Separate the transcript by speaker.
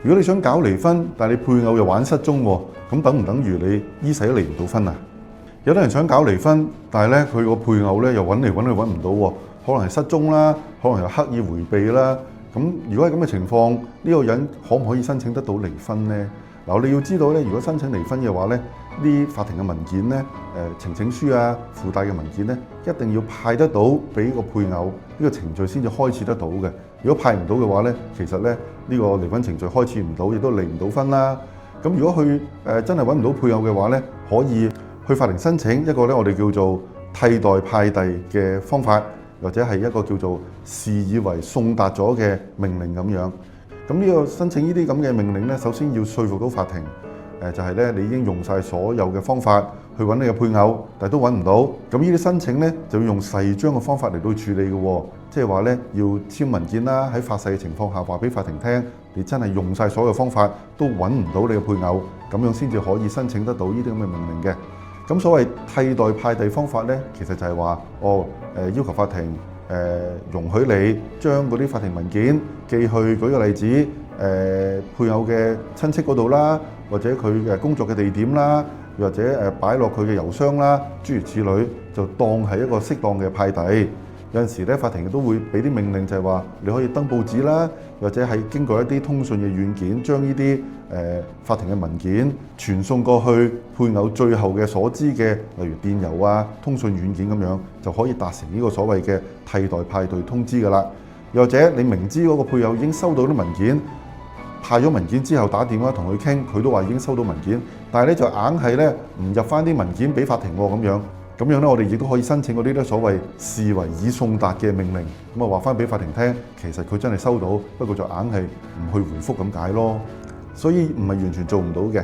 Speaker 1: 如果你想搞離婚，但係你配偶又玩失蹤喎，咁等唔等於你一世都離唔到婚啊？有啲人想搞離婚，但係咧佢個配偶咧又揾嚟揾去揾唔到喎，可能係失蹤啦，可能又刻意迴避啦。咁如果係咁嘅情況，呢個人可唔可以申請得到離婚呢？嗱，你要知道咧，如果申請離婚嘅話咧，啲法庭嘅文件咧，呈請書啊、附帶嘅文件咧，一定要派得到俾個配偶，呢個程序先至開始得到嘅。如果派唔到嘅話咧，其實咧呢個離婚程序開始唔到，亦都離唔到婚啦。咁如果佢真係揾唔到配偶嘅話咧，可以去法庭申請一個咧我哋叫做替代派遞嘅方法，或者係一個叫做視以為送達咗嘅命令咁樣。咁呢個申請呢啲咁嘅命令咧，首先要說服到法庭，就係咧你已經用晒所有嘅方法去揾你嘅配偶，但係都揾唔到。咁呢啲申請咧就要用誓章嘅方法嚟到處理嘅，即係話咧要簽文件啦，喺發誓嘅情況下話俾法庭聽，你真係用晒所有方法都揾唔到你嘅配偶，咁樣先至可以申請得到呢啲咁嘅命令嘅。咁所謂替代派遞方法咧，其實就係話要求法庭容許你將嗰啲法庭文件寄去，舉個例子，配偶嘅親戚嗰度啦，或者佢嘅工作嘅地點啦，或者擺落佢嘅郵箱啦，諸如此類，就當係一個適當嘅派遞。有陣時咧，法庭亦都會俾啲命令，就係話你可以登報紙啦，或者係經過一啲通訊嘅軟件，將呢啲法庭嘅文件傳送過去配偶最後嘅所知嘅，例如電郵啊、通訊軟件咁樣，就可以達成呢個所謂嘅替代派對通知㗎啦。又或者你明知嗰個配偶已經收到啲文件，派咗文件之後打電話同佢傾，佢都話已經收到文件，但係咧就硬係咧唔入翻啲文件俾法庭喎咁樣。咁樣咧，我哋亦都可以申請嗰啲咧所謂視為已送達嘅命令，咁啊話翻俾法庭聽，其實佢真係收到，不過就硬係唔去回覆咁解咯。所以唔係完全做唔到嘅。